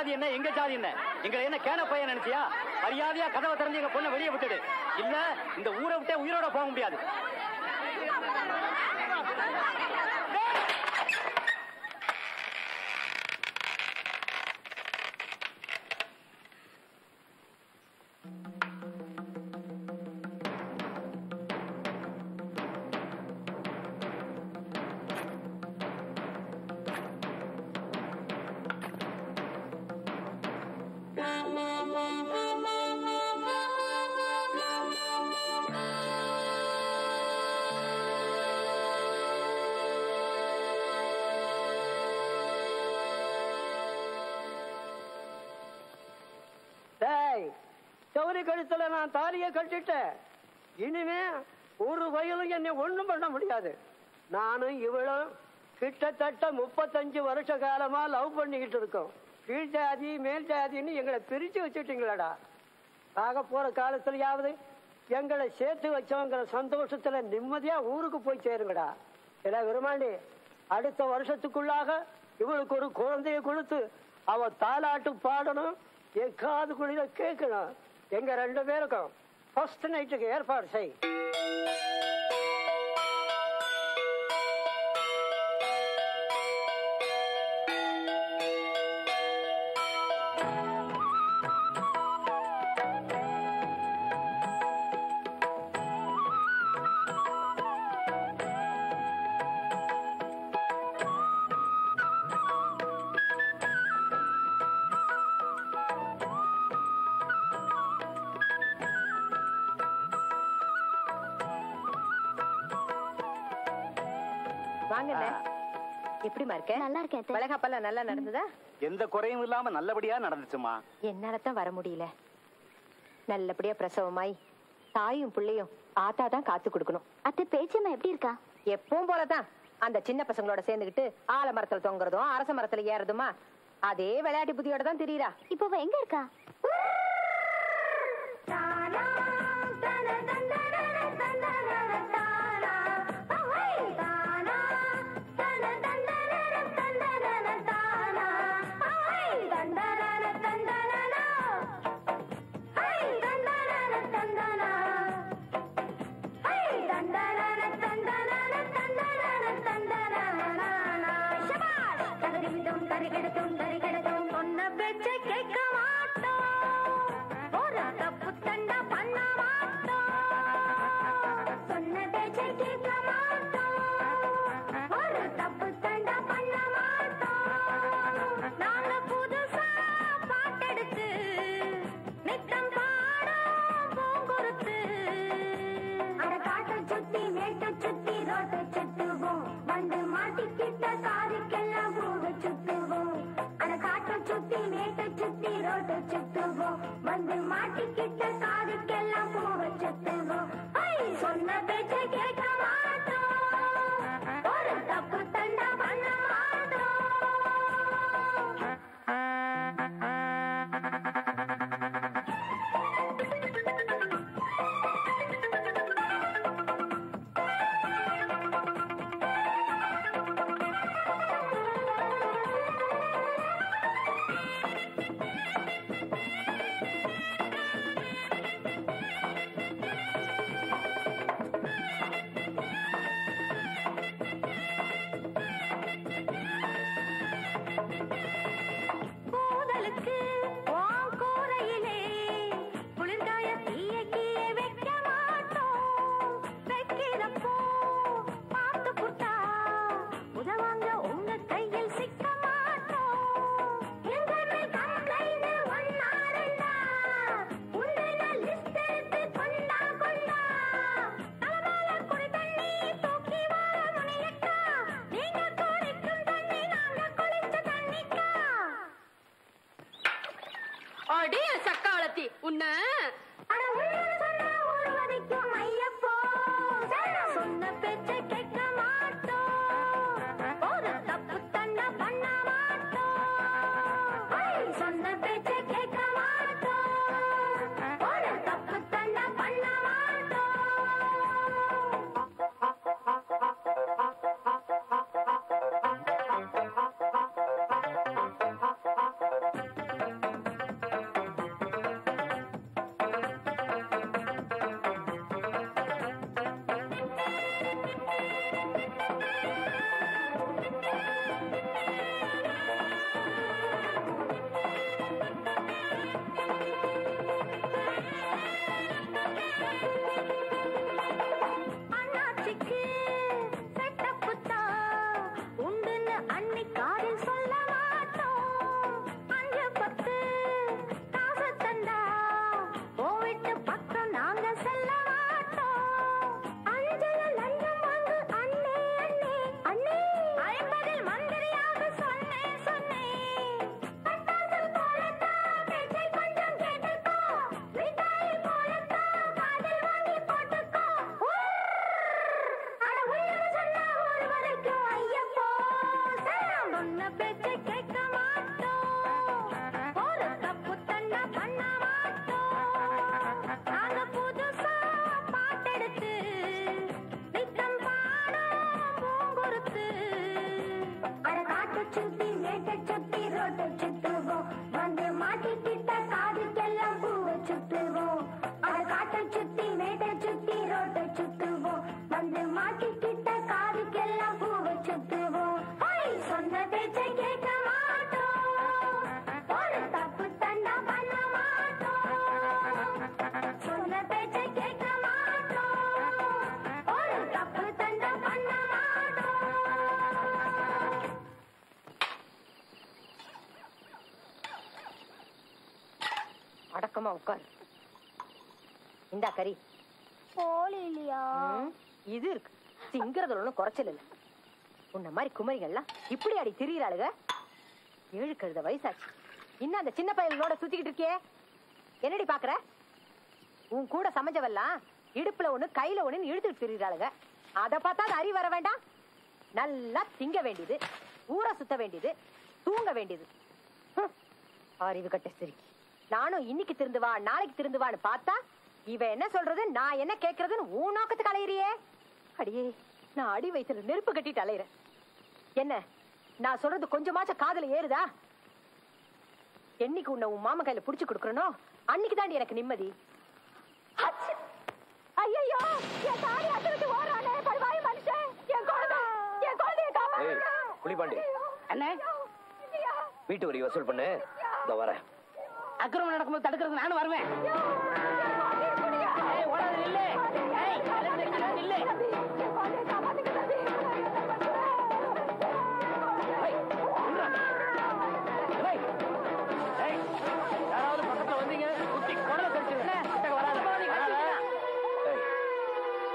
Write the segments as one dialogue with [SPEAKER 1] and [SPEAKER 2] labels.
[SPEAKER 1] ஜாதி என்ன எங்க ஜாதி என்ன எங்களை என்ன கேன பையன் நினைச்சியா? மரியாதையா கதவை திறந்து எங்க பொண்ணை வெளியே விட்டுடு. இல்ல இந்த ஊரை விட்டே உயிரோட போக முடியாது.
[SPEAKER 2] சௌரி கழுத்துல நான் தாலியை கட்டிட்டேன். இனிமே ஒரு வயலும் என்னை ஒண்ணும் பண்ண முடியாது. நானும் இவளும் கிட்டத்தட்ட 35 வருஷ காலமா லவ் பண்ணிக்கிட்டு இருக்கோம். கீழ் ஜாதி மேல் ஜாதின்னு எங்களை பிரிச்சு வச்சுட்டீங்களாடா. ஆக போற காலத்துலயாவது எங்களை சேர்த்து வச்சவங்கிற சந்தோஷத்துல நிம்மதியா ஊருக்கு போய் சேருங்கடா. எல்லாம் விரும்பாண்டி அடுத்த வருஷத்துக்குள்ளாக இவளுக்கு ஒரு குழந்தைய கொடுத்து அவ தாலாட்டு பாடணும், என் காது குழியில கேட்கணும். எங்க 2 பேருக்கும் ஃபர்ஸ்ட் நைட்டுக்கு ஏற்பாடு செய்.
[SPEAKER 3] எப்படிமா இருக்க? நல்லா இருக்கேன். வளகாப்பெல்லாம் நல்லா நடந்ததா?
[SPEAKER 1] எந்த குறையும் இல்லாம நல்லபடியா நடந்துச்சுமா.
[SPEAKER 3] என்னாலதான் வர முடியல. நல்லபடியா பிரசவமாய் தாயும் பிள்ளையும் ஆத்தா தான் காத்து கொடுக்கணும்.
[SPEAKER 4] அத்தை பேச்சம்மா எப்படி இருக்கா?
[SPEAKER 3] எப்பவும் போலதான் அந்த சின்ன பசங்களோட சேர்ந்துகிட்டு ஆல மரத்துல தொங்குறதும் அரச மரத்துல ஏறதுமா அதே விளையாட்டு புத்தியோட தான் தெரியுறா.
[SPEAKER 4] இப்போ எங்க இருக்கா?
[SPEAKER 5] உன்ன சுத்தி மேட்டை சுத்தி ரோட்டை சுத்துவோம் வந்து மாட்டிக்கிட்ட காதுக்கெல்லாம் பூவை சுத்துவோம் அட காட்டை சுத்தி மேட்டை சுத்தி ரோட்டை சுத்துவோம் வந்து மாட்டிக்கிட்ட காதுக்கெல்லாம் பூவை சுத்துவோம் சொன்ன பேச்சை கேட்க மாட்டோம் ஒரு தப்பு தண்டா பண்ண மாட்டோம் சொன்ன பேச்சை கேட்க மாட்டோம் ஒரு தப்பு தண்டா பண்ண மாட்டோம்
[SPEAKER 3] அடக்கமா உட்கார். இந்தா கறி.
[SPEAKER 4] கோழி இல்லையா?
[SPEAKER 3] இது இருக்கு. திங்கிறதுல ஒண்ணும் குறைச்சல் இல்ல. உன்ன மாதிரி குமரிகள்லாம் இப்படி அடி திரியிறாளுக. 7 கழுத வயசாச்சு. இன்னும் அந்த சின்ன பையனோட சுத்திக்கிட்டு இருக்கியே. என்னடி பாக்குற? உன் கூட சமைஞ்சவெல்லாம் இடுப்புல ஒண்ணு கையில ஒண்ணு இழுத்துட்டு திரியிறாளுக. அத பார்த்தா அது அறிவு வர வேண்டாம். நல்லா திங்க வேண்டியது, ஊற சுத்த வேண்டியது, தூங்க வேண்டியது. அறிவு கட்ட சிரிக்கி. நானும் இன்னைக்கு திருந்துவா நாளைக்கு திருந்துவான்னு பார்த்தா இவ என்ன சொல்றது நான் என்ன கேட்கறதுன்னு உன் நோக்கத்துக்கு அலையிறியே. அடியே, நான் அடி வயித்துல நெருப்பு கட்டிட்டு அலையிறேன். என்ன நான் சொல்றது கொஞ்சமாச்சும் காதுல ஏறுதா? என்னைக்கு உன்னை உன் மாமா கையில புடிச்சு கொடுக்கறனோ அன்னைக்கு தாண்டி எனக்கு நிம்மதி. ஐயோ, என் தாடி அத்துட்டு ஓடுறானே படுவாய் மனுஷன். என் குழந்தைய காப்பாத்து.
[SPEAKER 1] புலிபாண்டி
[SPEAKER 2] அண்ணே,
[SPEAKER 1] வீட்டு வரி வசூல் பண்ணு. இதோ வரேன்.
[SPEAKER 2] அக்கிரமம் நடக்கும்போது தடுக்கிறது நானும் வருவேன். ஓடாது நில்லு. நில்லு. யாராவது பக்கத்துல வந்தீங்க குத்தி குடலை கடிச்சிருக்கேன்.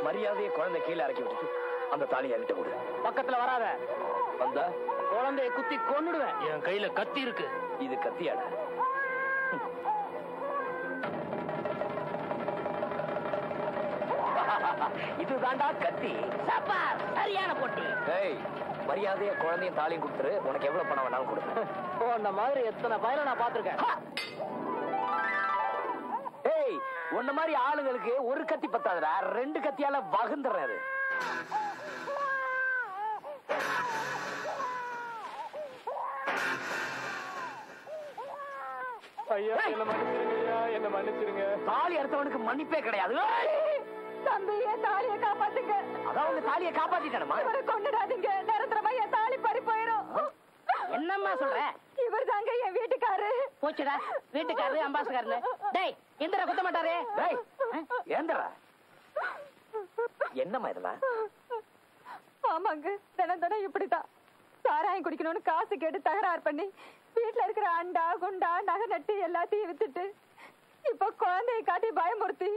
[SPEAKER 1] மரியாதையை குழந்தை கீழே இறக்கி விட்டுட்டு அந்த தாலியை என்கிட்ட கொடு.
[SPEAKER 2] பக்கத்துல வராத.
[SPEAKER 1] வந்தா
[SPEAKER 2] குழந்தைய குத்தி கொன்னுடுவேன்.
[SPEAKER 1] என் கையில கத்தி இருக்கு. இது கத்தியாடா? இதுதான்டா கத்தி.
[SPEAKER 2] சரியான போட்டி.
[SPEAKER 1] மரியாதையா குழந்தையும் தாலியும் கொடுத்துரு. உனக்கு எவ்வளவு பணம் வேணாலும் கொடுத்து.
[SPEAKER 2] அந்த மாதிரி எத்தனை பயில நான் பாத்திருக்கேன்.
[SPEAKER 1] உன்ன மாதிரி ஆளுங்களுக்கு ஒரு கத்தி பத்தாதுடா, 2 கத்தியால வகுந்துறாரு.
[SPEAKER 2] ஐயா, என்ன மன்னிச்சிருங்க. என்ன மன்னிச்சிருங்க.
[SPEAKER 1] தாலி அறுத்தவனுக்கு மன்னிப்பே கிடையாது.
[SPEAKER 3] தம்பி, என் தாலியை காப்பாத்துங்க.
[SPEAKER 1] அதான் உங்க தாலியை காப்பாத்திட்டேனமா.
[SPEAKER 3] இவரை கொண்டுடாதீங்க. நிரந்தரமா என் தாலி பறி போயிடும்.
[SPEAKER 2] என்னம்மா சொல்ற?
[SPEAKER 3] இவர் தாங்க என் வீட்டுக்காரு.
[SPEAKER 2] போச்சுடா, வீட்டுக்காரு அம்பாசுக்காரு. டேய், எந்திரா குத்த மாட்டாரே.
[SPEAKER 1] டேய், ஏந்தரா? என்னம்மா இதெல்லாம்?
[SPEAKER 3] ஆமாங்க, தினம் இப்படித்தான். சாராயம் குடிக்கணும்னு காசு கேட்டு தகராறு பண்ணி வீட்டுல இருக்கிற அண்டா குண்டா நகை நட்டு எல்லாத்தையும் வித்துட்டு இப்ப குழந்தைய காட்டி பயமுறுத்தி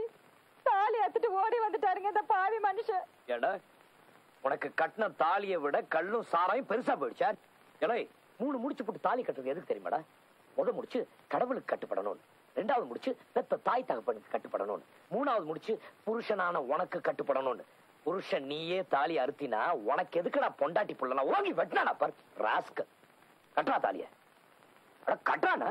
[SPEAKER 3] தாலி அத்துட்டு ஓடி வந்துட்டாருங்க இந்த பாவி மனுஷன்.
[SPEAKER 1] ஏடா, உனக்கு கட்டின தாலியை விட கல்லும் சாராயும் பெருசா போயிடுச்சா? ஏலே, 3 முடிச்சு போட்டு தாலி கட்டுறது எதுக்கு தெரியுமாடா? முதல் முடிச்சு கடவுளுக்கு கட்டுப்படணும், 2வது முடிச்சு பெத்த தாய் தகப்பனுக்கு கட்டுப்படணும், 3வது முடிச்சு புருஷனான உனக்கு கட்டுப்படணும். புருஷன் நீயே தாலி அறுத்தினா உனக்கு எதுக்குடா பொண்டாட்டி புள்ளனா ஓங்கி வெட்டினாடா பாரு ராஸ்க. கட்டுறா தாலிய. கட்டுறானா?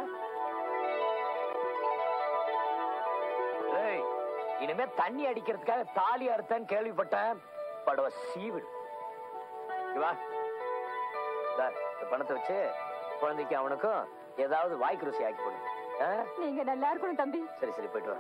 [SPEAKER 1] இனிமே தண்ணி அடிக்கிறதுக்காக தாலி அறுத்தன்னு கேள்விப்பட்டேன். படவ சீவிடு. பணத்தை வச்சு குழந்தைக்கு அவனுக்கும் ஏதாவது வாய்க்கு ருசி ஆக்கி போடு.
[SPEAKER 3] நீங்க நல்லா இருக்கணும் தம்பி.
[SPEAKER 1] சரி போயிட்டு வா.